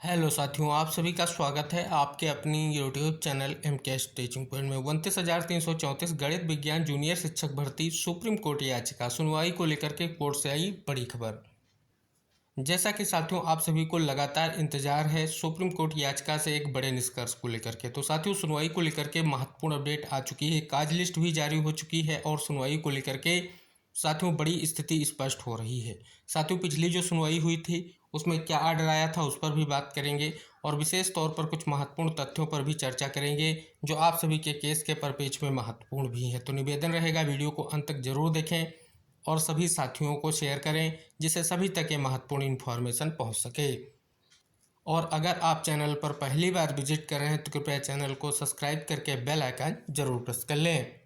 Hello साथियों, आप सभी का स्वागत है आपके अपनी YouTube channel MK teaching point में। 29,334 गणित विज्ञान जूनियर शिक्षक भर्ती सुप्रीम कोर्ट याचिका सुनवाई को लेकर के कोर्ट से आई बड़ी खबर। जैसा कि साथियों आप सभी को लगातार इंतजार है सुप्रीम कोर्ट याचिका से एक बड़े निष्कर्ष को लेकर के, तो साथियों सुनवाई को लेकर के महत्वपूर्ण अपडेट आ चुकी है। काज लिस्ट भी जारी हो चुकी है और सुनवाई को लेकर के साथियों बड़ी स्थिति स्पष्ट हो रही है। साथियों पिछली जो सुनवाई हुई थी उसमें क्या आर्डर आया था उस पर भी बात करेंगे और विशेष तौर पर कुछ महत्वपूर्ण तथ्यों पर भी चर्चा करेंगे जो आप सभी के केस के परिप्रेक्ष्य में महत्वपूर्ण भी है। तो निवेदन रहेगा वीडियो को अंत तक जरूर देखें और सभी साथियों को शेयर करें जिससे सभी तक ये महत्वपूर्ण इन्फॉर्मेशन पहुंच सके। और अगर आप चैनल पर पहली बार विजिट कर रहे हैं तो कृपया चैनल को सब्सक्राइब करके बेल आइकन जरूर प्रेस कर लें।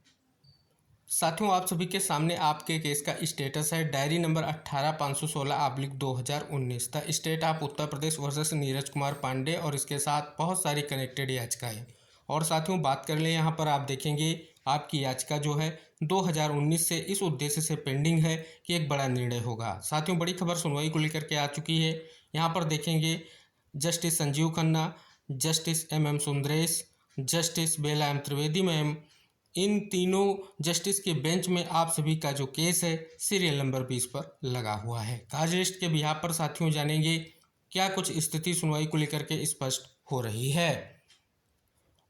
साथियों आप सभी के सामने आपके केस का स्टेटस है diary number 18,516/2019 the state of Uttar Pradesh versus Neeraj Kumar Pandey और इसके साथ बहुत सारी कनेक्टेड याचिकाएं। और साथियों बात कर लें यहाँ पर आप देखेंगे आपकी याचिका जो है 2019 से इस उद्देश्य से पेंडिंग है कि एक बड़ा निर्णय होगा। साथियों बड़ी खबर सुनवाई को लेकर के आ चुकी है। यहाँ पर देखेंगे justice Sanjiv Khanna, justice MM Sundaresh, justice Bela M Trivedi ma'am, इन तीनों जस्टिस के बेंच में आप सभी का जो केस है सीरियल नंबर 20 पर लगा हुआ है। काज लिस्ट के बिहाफ पर साथियों जानेंगे क्या कुछ स्थिति सुनवाई को लेकर के स्पष्ट हो रही है।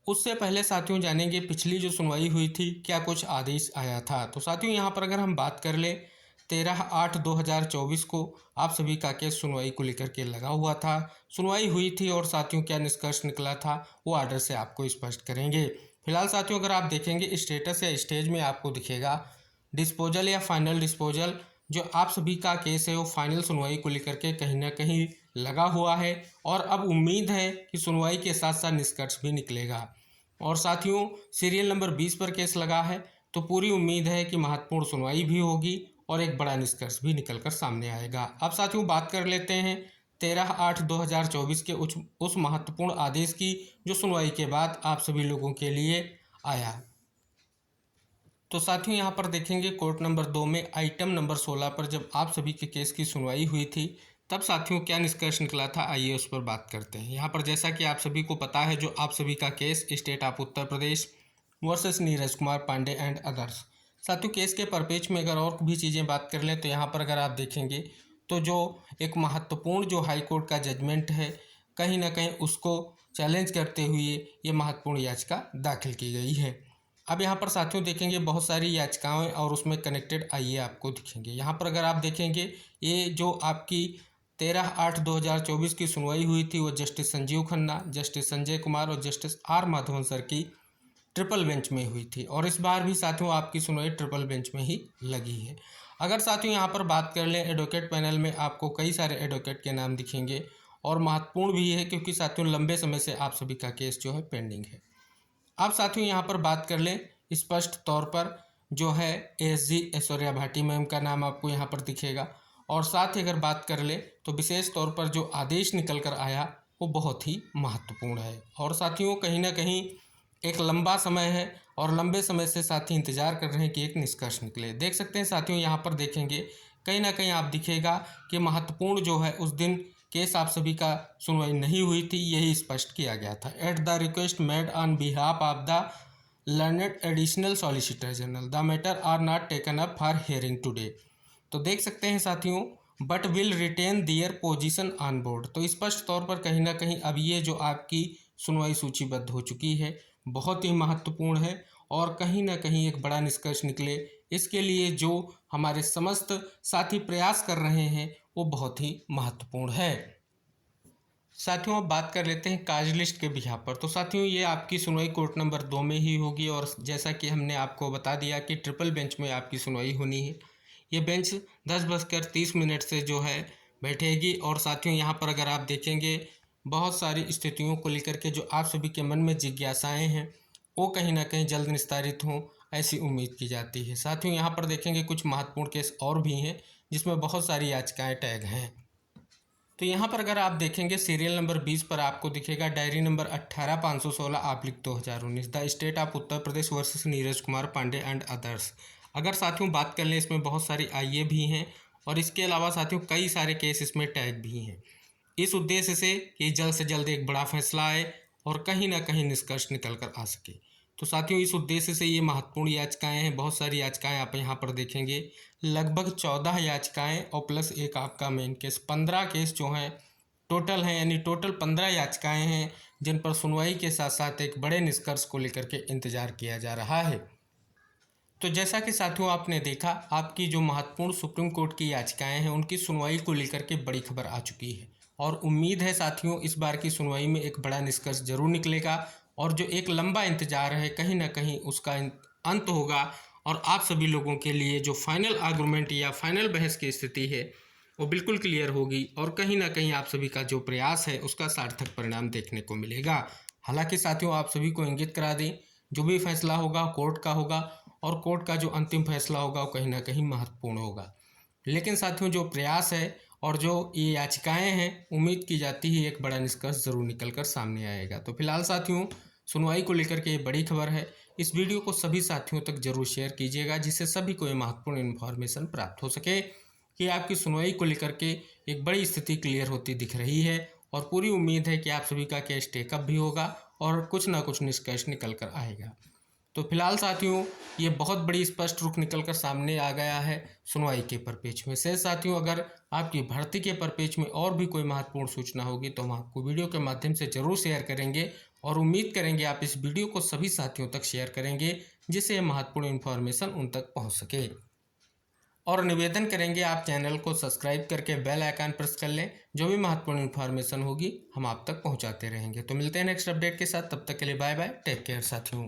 उससे पहले साथियों जानेंगे पिछली जो सुनवाई हुई थी क्या कुछ आदेश आया था। तो साथियों यहाँ पर अगर हम बात कर लें 13/8/2024 को आप सभी का केस सुनवाई को लेकर के लगा हुआ था, सुनवाई हुई थी और साथियों क्या निष्कर्ष निकला था वो आर्डर से आपको स्पष्ट करेंगे। फिलहाल साथियों अगर आप देखेंगे स्टेटस या स्टेज में आपको दिखेगा डिस्पोजल या फाइनल डिस्पोजल। जो आप सभी का केस है वो फाइनल सुनवाई को लेकर के कहीं ना कहीं लगा हुआ है और अब उम्मीद है कि सुनवाई के साथ साथ निष्कर्ष भी निकलेगा। और साथियों सीरियल नंबर 20 पर केस लगा है तो पूरी उम्मीद है कि महत्वपूर्ण सुनवाई भी होगी और एक बड़ा निष्कर्ष भी निकलकर सामने आएगा। अब साथियों बात कर लेते हैं 13/8/2024 के उस महत्वपूर्ण आदेश की जो सुनवाई के बाद आप सभी लोगों के लिए आया। तो साथियों यहाँ पर देखेंगे कोर्ट नंबर 2 में आइटम नंबर 16 पर जब आप सभी के केस की सुनवाई हुई थी तब साथियों क्या निष्कर्ष निकला था आइए उस पर बात करते हैं। यहाँ पर जैसा कि आप सभी को पता है जो आप सभी का case state of Uttar Pradesh versus Neeraj Kumar Pandey and others. साथियों केस के परिप्रेक्ष्य में अगर और भी चीज़ें बात कर लें तो यहाँ पर अगर आप देखेंगे तो जो एक महत्वपूर्ण जो हाई कोर्ट का जजमेंट है कहीं ना कहीं उसको चैलेंज करते हुए ये महत्वपूर्ण याचिका दाखिल की गई है। अब यहाँ पर साथियों देखेंगे बहुत सारी याचिकाएं और उसमें कनेक्टेड आइए आपको दिखेंगे। यहाँ पर अगर आप देखेंगे ये जो आपकी 13/8/2024 की सुनवाई हुई थी वो जस्टिस संजीव खन्ना, जस्टिस संजय कुमार और जस्टिस R माधवन सर की ट्रिपल बेंच में हुई थी और इस बार भी साथियों आपकी सुनवाई ट्रिपल बेंच में ही लगी है। अगर साथियों यहाँ पर बात कर लें एडवोकेट पैनल में आपको कई सारे एडवोकेट के नाम दिखेंगे और महत्वपूर्ण भी है क्योंकि साथियों लंबे समय से आप सभी का केस जो है पेंडिंग है। अब साथियों यहाँ पर बात कर लें स्पष्ट तौर पर जो है ASG ऐश्वर्या भाटी मैम का नाम आपको यहाँ पर दिखेगा और साथ ही अगर बात कर ले तो विशेष तौर पर जो आदेश निकल कर आया वो बहुत ही महत्वपूर्ण है। और साथियों कहीं ना कहीं एक लंबा समय है और लंबे समय से साथी इंतजार कर रहे हैं कि एक निष्कर्ष निकले। देख सकते हैं साथियों यहाँ पर देखेंगे कहीं ना कहीं आप दिखेगा कि महत्वपूर्ण जो है उस दिन केस आप सभी का सुनवाई नहीं हुई थी यही स्पष्ट किया गया था। At the request made on behalf of the learned additional solicitor general the matter are not taken up for hearing today. तो देख सकते हैं साथियों but will retain their position on board. तो स्पष्ट तौर पर कहीं ना कहीं अब ये जो आपकी सुनवाई सूचीबद्ध हो चुकी है बहुत ही महत्वपूर्ण है और कहीं ना कहीं एक बड़ा निष्कर्ष निकले इसके लिए जो हमारे समस्त साथी प्रयास कर रहे हैं वो बहुत ही महत्वपूर्ण है। साथियों अब बात कर लेते हैं काज लिस्ट के बिहाफ पर। तो साथियों ये आपकी सुनवाई कोर्ट नंबर 2 में ही होगी और जैसा कि हमने आपको बता दिया कि ट्रिपल बेंच में आपकी सुनवाई होनी है। ये बेंच 10:30 से जो है बैठेगी और साथियों यहाँ पर अगर आप देखेंगे बहुत सारी स्थितियों को लेकर के जो आप सभी के मन में जिज्ञासाएं हैं वो कहीं ना कहीं जल्द निस्तारित हों ऐसी उम्मीद की जाती है। साथियों यहाँ पर देखेंगे कुछ महत्वपूर्ण केस और भी हैं जिसमें बहुत सारी याचिकाएं टैग हैं। तो यहाँ पर अगर आप देखेंगे सीरियल नंबर 20 पर आपको दिखेगा diary number 18,516/2019 the state of Uttar Pradesh versus Neeraj Kumar Pandey and others. अगर साथियों बात कर लें इसमें बहुत सारी आइए भी हैं और इसके अलावा साथियों कई सारे केस इसमें टैग भी हैं। इस उद्देश्य से कि जल्द से जल्द एक बड़ा फैसला आए और कहीं ना कहीं निष्कर्ष निकल कर आ सके। तो साथियों, इस उद्देश्य से ये महत्वपूर्ण याचिकाएं हैं। बहुत सारी याचिकाएं आप यहाँ पर देखेंगे, लगभग 14 याचिकाएं और प्लस एक आपका मेन केस, 15 केस जो हैं टोटल हैं, यानी टोटल 15 याचिकाएं हैं जिन पर सुनवाई के साथ साथ एक बड़े निष्कर्ष को लेकर के इंतजार किया जा रहा है। तो जैसा कि साथियों आपने देखा, आपकी जो महत्वपूर्ण सुप्रीम कोर्ट की याचिकाएं हैं उनकी सुनवाई को लेकर के बड़ी खबर आ चुकी है और उम्मीद है साथियों इस बार की सुनवाई में एक बड़ा निष्कर्ष जरूर निकलेगा और जो एक लंबा इंतजार है कहीं ना कहीं उसका अंत होगा और आप सभी लोगों के लिए जो फाइनल आर्गूमेंट या फाइनल बहस की स्थिति है वो बिल्कुल क्लियर होगी और कहीं ना कहीं आप सभी का जो प्रयास है उसका सार्थक परिणाम देखने को मिलेगा। हालांकि साथियों आप सभी को इंगित करा दें, जो भी फैसला होगा कोर्ट का होगा और कोर्ट का जो अंतिम फैसला होगा वो कहीं ना कहीं महत्वपूर्ण होगा। लेकिन साथियों जो प्रयास है और जो ये याचिकाएं हैं, उम्मीद की जाती है एक बड़ा निष्कर्ष जरूर निकल कर सामने आएगा। तो फिलहाल साथियों सुनवाई को लेकर के ये बड़ी खबर है। इस वीडियो को सभी साथियों तक जरूर शेयर कीजिएगा जिससे सभी को ये महत्वपूर्ण इन्फॉर्मेशन प्राप्त हो सके कि आपकी सुनवाई को लेकर के एक बड़ी स्थिति क्लियर होती दिख रही है और पूरी उम्मीद है कि आप सभी का केस टेकअप भी होगा और कुछ ना कुछ निष्कर्ष निकल कर आएगा। तो फिलहाल साथियों ये बहुत बड़ी स्पष्ट रुख निकल कर सामने आ गया है सुनवाई के परिप्रेक्ष्य में से। साथियों अगर आपकी भर्ती के परिप्रेक्ष्य में और भी कोई महत्वपूर्ण सूचना होगी तो हम आपको वीडियो के माध्यम से जरूर शेयर करेंगे और उम्मीद करेंगे आप इस वीडियो को सभी साथियों तक शेयर करेंगे जिससे महत्वपूर्ण इन्फॉर्मेशन उन तक पहुँच सके। और निवेदन करेंगे आप चैनल को सब्सक्राइब करके बेल आइकन प्रेस कर लें, जो भी महत्वपूर्ण इन्फॉर्मेशन होगी हम आप तक पहुंचाते रहेंगे। तो मिलते हैं नेक्स्ट अपडेट के साथ, तब तक के लिए बाय बाय, टेक केयर साथियों।